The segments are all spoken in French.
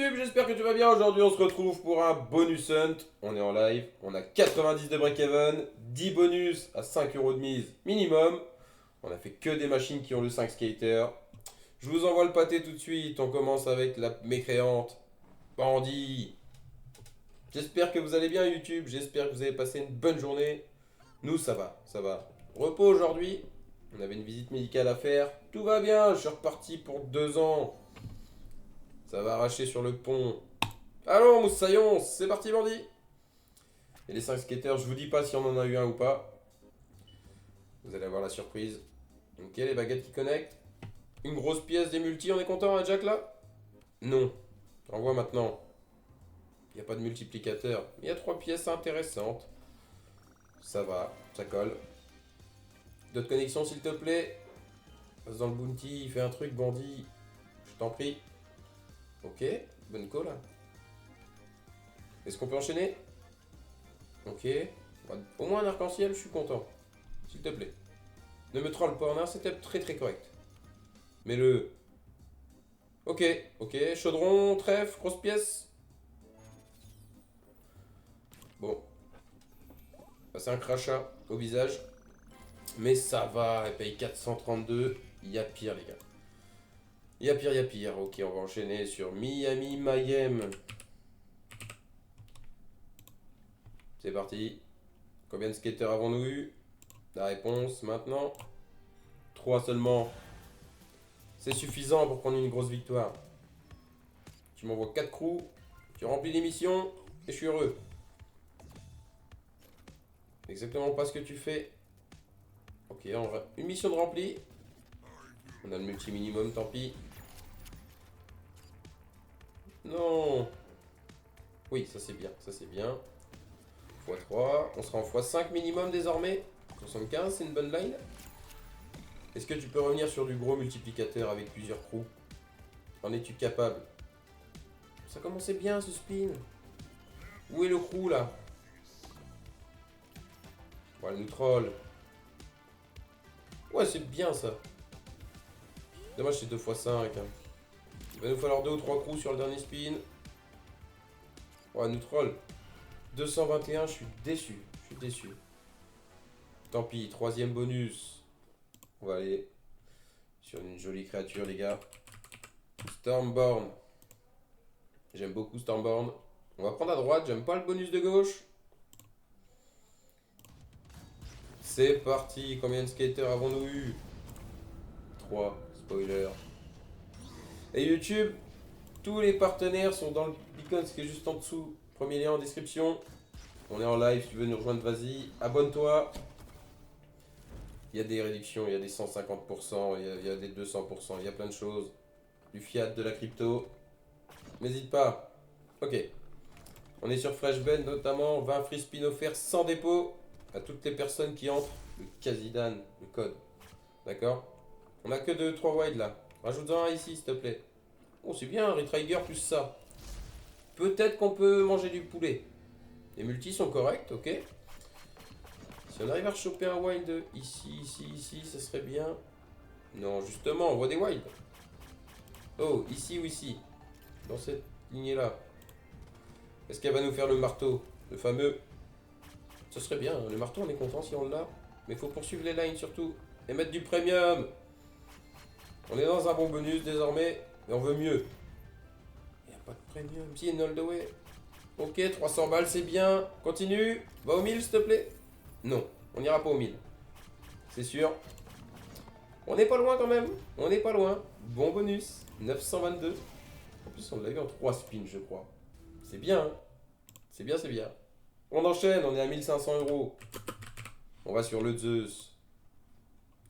YouTube, j'espère que tu vas bien. Aujourd'hui, on se retrouve pour un bonus hunt. On est en live, on a 90 de break-even, 10 bonus à 5 euros de mise minimum. On a fait que des machines qui ont le 5 skater. Je vous envoie le pâté tout de suite. On commence avec la mécréante Bandit. J'espère que vous allez bien YouTube, j'espère que vous avez passé une bonne journée. Nous, ça va, ça va. Repos aujourd'hui. On avait une visite médicale à faire. Tout va bien, je suis reparti pour 2 ans. Ça va arracher sur le pont. Allons, moussaillon, c'est parti, bandit. Et les 5 skaters, je vous dis pas si on en a eu un ou pas. Vous allez avoir la surprise. Ok, les baguettes qui connectent. Une grosse pièce des multis, on est content, hein, Jack, là? Non. Envoie maintenant. Il n'y a pas de multiplicateur. Il y a 3 pièces intéressantes. Ça va, ça colle. D'autres connexions, s'il te plaît. Passe dans le bounty, fais un truc, bandit. Je t'en prie. Ok, bonne call. Est-ce qu'on peut enchaîner? Ok. Au moins un arc-en-ciel, je suis content. S'il te plaît. Ne me troll pas, on a un setup très très correct. Mais le... Ok, ok. Chaudron, trèfle, grosse pièce. Bon. C'est un crachat au visage. Mais ça va, elle paye 432. Il y a pire, les gars. Il y a pire, il y a pire. Ok, on va enchaîner sur Miami Mayhem. C'est parti. Combien de skaters avons-nous eu? La réponse maintenant. 3 seulement. C'est suffisant pour prendre une grosse victoire. Tu m'envoies 4 crews. Tu remplis les missions. Et je suis heureux. Exactement pas ce que tu fais. Ok, une mission de rempli. On a le multi-minimum, tant pis. Non. Oui, ça c'est bien, ça c'est bien. x3, on sera en x5 minimum désormais. 75, c'est une bonne line. Est-ce que tu peux revenir sur du gros multiplicateur avec plusieurs crews? En es-tu capable? Ça commençait bien ce spin. Où est le crew là? Voilà, nous troll. Ouais, c'est bien ça. Dommage, c'est 2x5. Il va nous falloir 2 ou 3 crews sur le dernier spin. Ouais, nous troll. 221, je suis déçu. Je suis déçu. Tant pis, troisième bonus. On va aller sur une jolie créature, les gars. Stormborn. J'aime beaucoup Stormborn. On va prendre à droite, j'aime pas le bonus de gauche. C'est parti, combien de skaters avons-nous eu? 3, spoiler. Et YouTube, tous les partenaires sont dans le beacon, ce qui est juste en dessous. Premier lien en description. On est en live, si tu veux nous rejoindre, vas-y. Abonne-toi. Il y a des réductions, il y a des 150%, il y a des 200%, il y a plein de choses. Du fiat, de la crypto. N'hésite pas. Ok. On est sur FreshBend notamment, 20 free spin offerts sans dépôt à toutes les personnes qui entrent le Kazidan, le code. D'accord? On a que 2-3 wide là. Rajoute-en un ici s'il te plaît. Oh c'est bien, Retrigger plus ça. Peut-être qu'on peut manger du poulet. Les multis sont corrects, ok. Si on arrive à choper un wild ici, ici, ici, ça serait bien. Non, justement, on voit des wilds. Oh, ici ou ici. Dans cette lignée là. Est-ce qu'elle va nous faire le marteau? Le fameux. Ça serait bien, le marteau on est content si on l'a. Mais il faut poursuivre les lines surtout. Et mettre du premium. On est dans un bon bonus désormais. Mais on veut mieux. Il n'y a pas de premium. Si, une all the way. Ok, 300 balles c'est bien. Continue. Va au 1000 s'il te plaît. Non, on n'ira pas au 1000. C'est sûr. On n'est pas loin quand même. On n'est pas loin. Bon bonus. 922. En plus on l'a eu en 3 spins je crois. C'est bien. Hein, c'est bien, c'est bien. On enchaîne, on est à 1500 euros. On va sur le Zeus.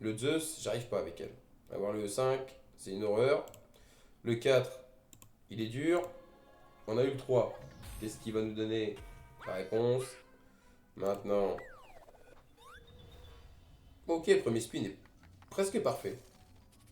Le Zeus, j'arrive pas avec elle. Avoir le 5, c'est une horreur. Le 4, il est dur. On a eu le 3. Qu'est-ce qu'il va nous donner? La réponse. Maintenant. Ok, premier spin est presque parfait.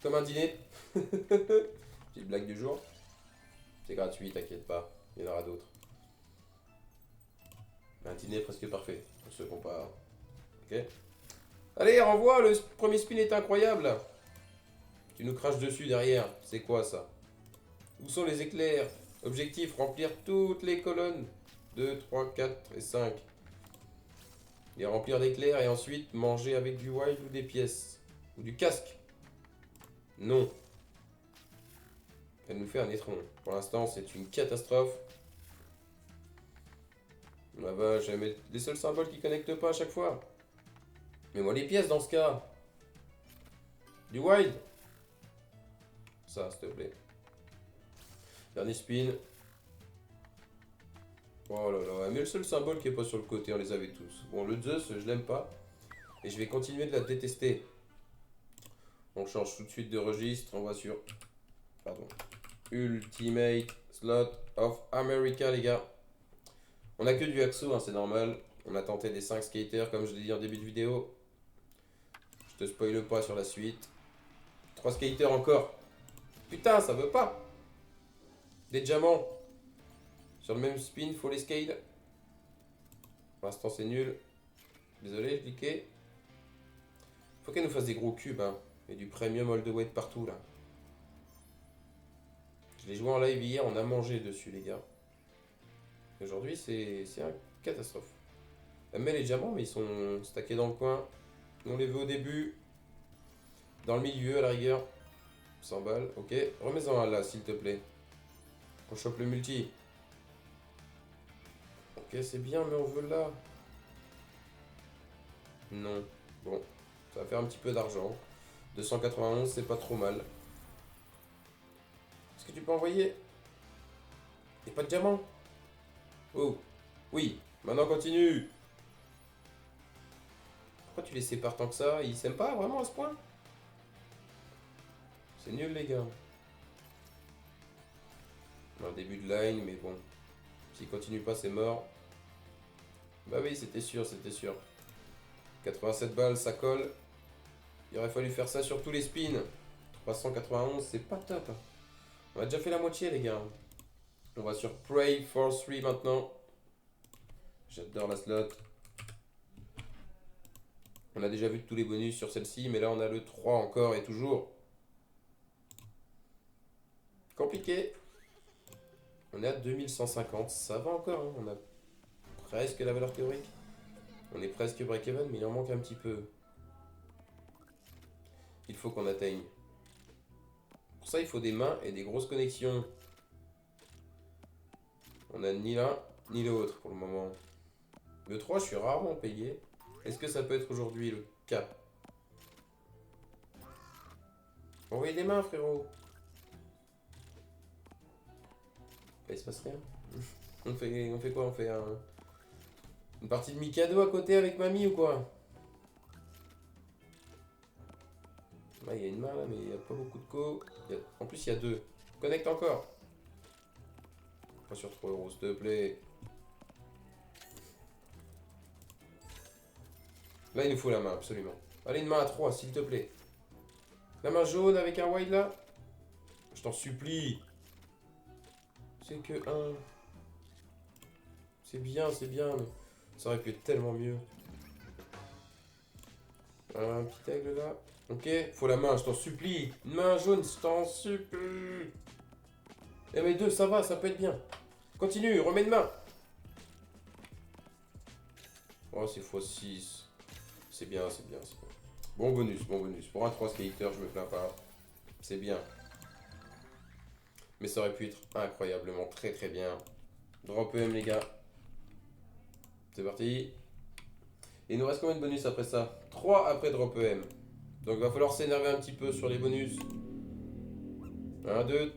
Comme un dîner. Petite blague du jour. C'est gratuit, t'inquiète pas. Il y en aura d'autres. Un dîner presque parfait, pour ceux qui n'ont pas... Ok. Allez, renvoie, le premier spin est incroyable. Tu nous craches dessus derrière. C'est quoi ça? Où sont les éclairs? Objectif, remplir toutes les colonnes. 2, 3, 4 et 5. Et remplir d'éclairs et ensuite manger avec du wild ou des pièces. Ou du casque. Non. Elle nous fait un étron. Pour l'instant, c'est une catastrophe. Ah bah, je vais mettre les seuls symboles qui connectent pas à chaque fois. Mais moi les pièces dans ce cas. Du wild. Ça, s'il te plaît. Dernier spin. Oh là là, mais le seul symbole qui est pas sur le côté, on les avait tous. Bon, le Zeus, je l'aime pas. Et je vais continuer de la détester. On change tout de suite de registre. On va sur... Pardon. Ultimate Slot of America, les gars. On a que du Axo, hein, c'est normal. On a tenté des 5 skaters, comme je l'ai dit en début de vidéo. Je te spoile pas sur la suite. 3 skaters encore. Putain, ça veut pas. Des diamants. Sur le même spin, faut les scale. Pour l'instant, c'est nul. Désolé, je cliquais. Faut qu'elle nous fasse des gros cubes, hein. Et du premium all the way de partout, là. Je l'ai joué en live hier, on a mangé dessus, les gars. Aujourd'hui, c'est une catastrophe. Elle met les diamants, mais ils sont stackés dans le coin. On les veut au début. Dans le milieu, à la rigueur. 100 balles, ok. Remets-en un là, s'il te plaît. On chope le multi. Ok, c'est bien, mais on veut là. Non. Bon, ça va faire un petit peu d'argent. 291, c'est pas trop mal. Est-ce que tu peux envoyer? Y'a pas de diamant? Oh, oui. Maintenant, continue. Pourquoi tu les sépares tant que ça? Ils s'aiment pas vraiment à ce point? C'est nul, les gars. Un début de line, mais bon. S'il continue pas, c'est mort. Bah oui, c'était sûr, c'était sûr. 87 balles, ça colle. Il aurait fallu faire ça sur tous les spins. 391, c'est pas top. On a déjà fait la moitié, les gars. On va sur Pray for 3 maintenant. J'adore la slot. On a déjà vu tous les bonus sur celle-ci, mais là on a le 3 encore et toujours. Compliqué. On est à 2150, ça va encore, hein. On a presque la valeur théorique. On est presque break-even, mais il en manque un petit peu. Il faut qu'on atteigne. Pour ça, il faut des mains et des grosses connexions. On a ni l'un ni l'autre pour le moment. Le 3, je suis rarement payé. Est-ce que ça peut être aujourd'hui le cas? Envoyez des mains, frérot. Il se passe rien. On fait quoi? On fait une partie de Mikado à côté avec mamie ou quoi? Là, il y a une main là, mais il n'y a pas beaucoup de co. En plus, il y a deux. Connecte encore. Pas sur 3 euros, s'il te plaît. Là, il nous faut la main, absolument. Allez, une main à 3, s'il te plaît. La main jaune avec un wide là. Je t'en supplie. C'est que un. C'est bien, mais ça aurait pu être tellement mieux. Un petit aigle là. Ok, faut la main, je t'en supplie. Une main jaune, je t'en supplie. Eh mais deux, ça va, ça peut être bien. Continue, remets une main. Oh, c'est x6. C'est bien, c'est bien, c'est bien. Bon bonus, bon bonus. Pour un 3 skater, je me plains pas. C'est bien. Mais ça aurait pu être incroyablement très très bien. Drop EM les gars. C'est parti. Et il nous reste combien de bonus après ça? 3 après drop EM. Donc il va falloir s'énerver un petit peu sur les bonus. 1, 2,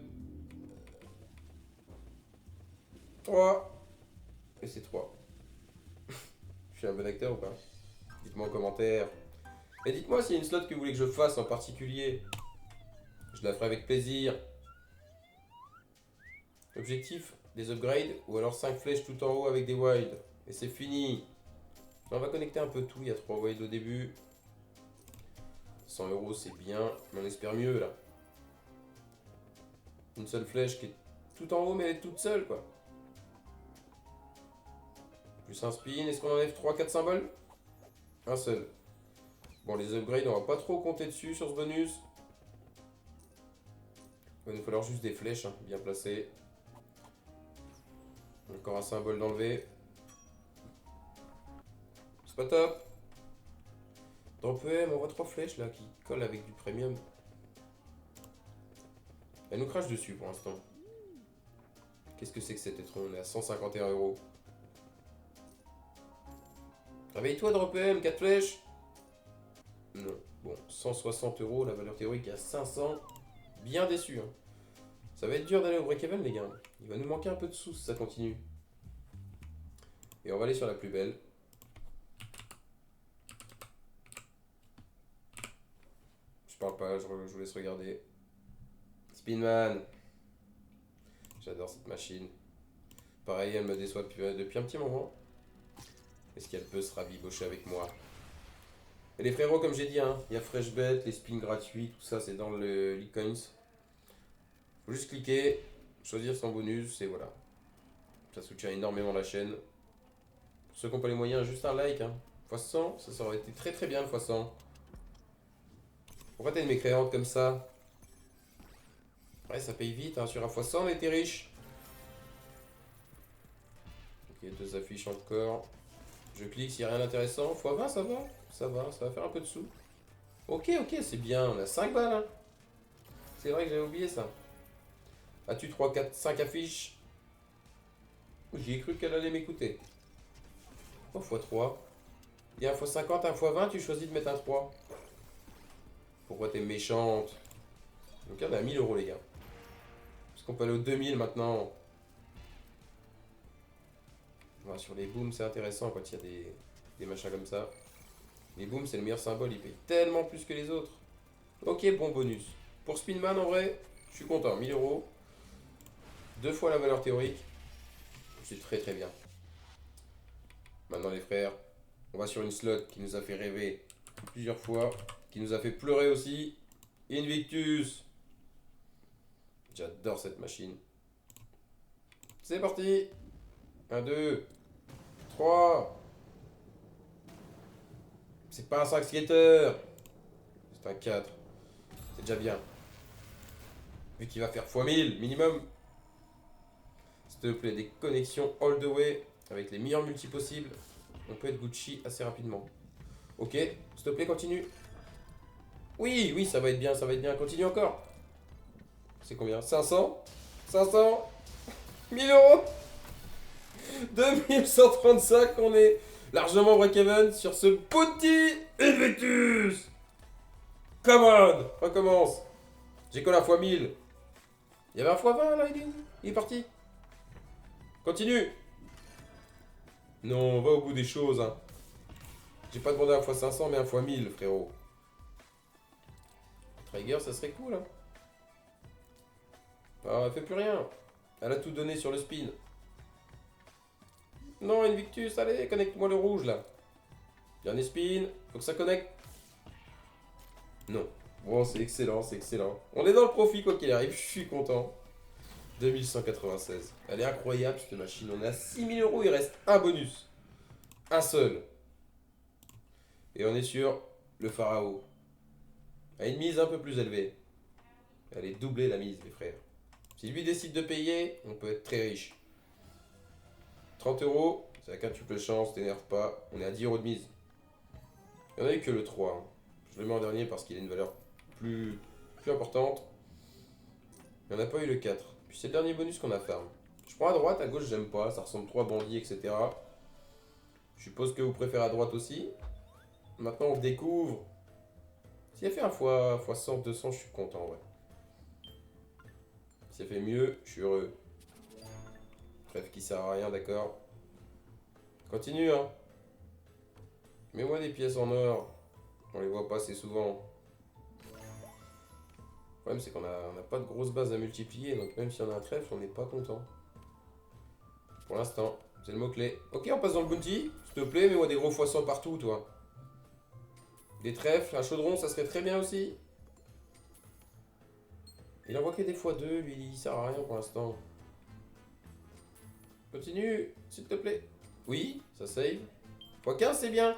3. Et c'est 3. Je suis un bon acteur ou pas? Dites-moi en commentaire. Et dites-moi s'il y a une slot que vous voulez que je fasse en particulier. Je la ferai avec plaisir. Objectif, des upgrades ou alors 5 flèches tout en haut avec des wilds. Et c'est fini. On va connecter un peu tout, il y a 3 wilds au début. 100 euros c'est bien, mais on espère mieux là. Une seule flèche qui est tout en haut mais elle est toute seule quoi. Plus un spin, est-ce qu'on enlève 3-4 symboles? Un seul. Bon les upgrades on va pas trop compter dessus sur ce bonus. Il va nous falloir juste des flèches hein, bien placées. Encore un symbole d'enlever. C'est pas top. Drop EM, on voit 3 flèches là qui collent avec du premium. Elle nous crache dessus pour l'instant. Qu'est-ce que c'est que cet étron? On est à 151 €. Réveille-toi, Drop EM, 4 flèches. Non. Bon, 160 €, la valeur théorique est à 500. Bien déçu. Hein. Ça va être dur d'aller au break-even, les gars. Il va nous manquer un peu de sous si ça continue. Et on va aller sur la plus belle. Je parle pas, je vous laisse regarder. Spinman. J'adore cette machine. Pareil, elle me déçoit depuis un petit moment. Est-ce qu'elle peut se rabibocher avec moi? Et les frérots, comme j'ai dit, hein, il y a FreshBet, les spins gratuits, tout ça, c'est dans le Lecoins. Faut juste cliquer, choisir son bonus, et voilà. Ça soutient énormément la chaîne. Pour ceux qui n'ont pas les moyens, juste un like. Hein. x100, ça aurait été très très bien le x100. Pourquoi t'as une mécréante comme ça? Ouais, ça paye vite, hein. Sur un x100, on était riche. Ok, 2 affiches encore. Je clique s'il n'y a rien d'intéressant. x20, ça va. Ça va faire un peu de sous. Ok, c'est bien. On a 5 balles. Hein. C'est vrai que j'avais oublié ça. As-tu 3, 4, 5 affiches? J'y ai cru qu'elle allait m'écouter. Oh, x3. Il y a un x50, un x20, tu choisis de mettre un 3. Pourquoi t'es méchante? Donc on est à 1000 €, les gars. Est-ce qu'on peut aller aux 2000 maintenant? Ouais, sur les booms, c'est intéressant quand il y a des machins comme ça. Les booms, c'est le meilleur symbole, il paye tellement plus que les autres. Ok, bon bonus. Pour Spinman, en vrai, je suis content. 1000 €. 2 fois la valeur théorique. C'est très très bien. Maintenant, les frères, on va sur une slot qui nous a fait rêver plusieurs fois, qui nous a fait pleurer aussi. Invictus. J'adore cette machine. C'est parti. 1, 2, 3. C'est pas un 5 skater. C'est un 4. C'est déjà bien. Vu qu'il va faire x1000 minimum. S'il te plaît, des connexions all the way avec les meilleurs multis possibles. On peut être Gucci assez rapidement. Ok, s'il te plaît, continue. Oui, ça va être bien, Continue encore. C'est combien? 500 500 1000 €. 2135, on est largement break-even sur ce bounty Invictus. Come on, recommence. J'ai collé un x1000. Il y avait un x20 là, il est parti. Continue. Non, on va au bout des choses. Hein. J'ai pas demandé un x500 mais un x1000, frérot. Trigger, ça serait cool. Hein. Ah, elle fait plus rien. Elle a tout donné sur le spin. Non, Invictus, allez, connecte-moi le rouge là. Dernier spin, faut que ça connecte. Non. Bon, c'est excellent, c'est excellent. On est dans le profit quoi qu'il arrive, je suis content. 2196. Elle est incroyable cette machine. On est à 6000 €, il reste un bonus. Un seul. Et on est sur le Pharaon. À une mise un peu plus élevée. Elle est doublée la mise, les frères. Si lui décide de payer, on peut être très riche. 30 €, c'est la quintuple chance, t'énerve pas. On est à 10 € de mise. Il n'y en a eu que le 3. Hein. Je le mets en dernier parce qu'il a une valeur plus importante. Il n'y en a pas eu le 4. Puis c'est le dernier bonus qu'on a farm. Je prends à droite, à gauche j'aime pas, ça ressemble trop à bandit, etc. Je suppose que vous préférez à droite aussi. Maintenant on découvre. S'il a fait un fois 100, 200, je suis content, ouais. S'il a fait mieux, je suis heureux. Bref, qui sert à rien, d'accord. Continue, hein. Mets-moi des pièces en or. On les voit pas assez souvent. Le problème, c'est qu'on n'a pas de grosse base à multiplier, donc même si on a un trèfle, on n'est pas content. Pour l'instant, c'est le mot-clé. Ok, on passe dans le bounty. S'il te plaît, mets-moi des gros x100 partout, toi. Des trèfles, un chaudron, ça serait très bien aussi. Il envoie que des x2, lui, il sert à rien pour l'instant. Continue, s'il te plaît. Oui, ça save. x15, c'est bien.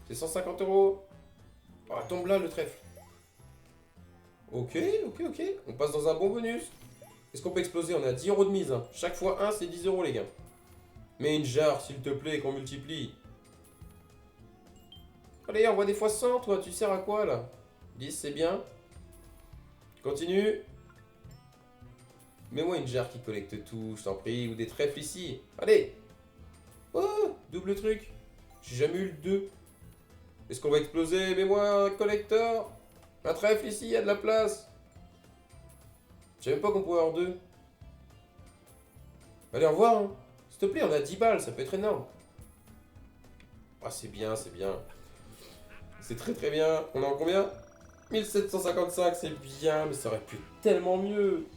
C'est 150 €. Oh, tombe là, le trèfle. Ok. On passe dans un bon bonus. Est-ce qu'on peut exploser? On est à 10 € de mise. Hein. Chaque fois 1, c'est 10 € les gars. Mets une jarre, s'il te plaît, qu'on multiplie. Allez, envoie des fois 100, toi, tu sers à quoi, là? 10, c'est bien. Continue. Mets-moi une jarre qui collecte tout, je t'en prie, ou des trèfles ici. Allez. Oh, double truc. J'ai jamais eu le 2. Est-ce qu'on va exploser? Mets-moi un collector. Un trèfle ici, il y a de la place. Je savais même pas qu'on pouvait avoir 2. Allez, au revoir, hein. S'il te plaît, on a 10 balles, ça peut être énorme. Ah, c'est bien, c'est bien. C'est très très bien. On est en combien? 1755, c'est bien, mais ça aurait pu être tellement mieux.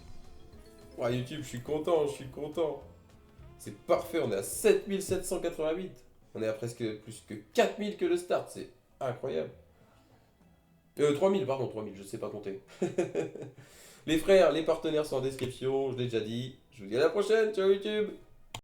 Ouais, YouTube, je suis content, je suis content. C'est parfait, on est à 7788. On est à presque plus que 4000 que le start, c'est incroyable. 3000, pardon, 3000, je sais pas compter. Les frères, les partenaires sont en description, je l'ai déjà dit. Je vous dis à la prochaine, ciao YouTube!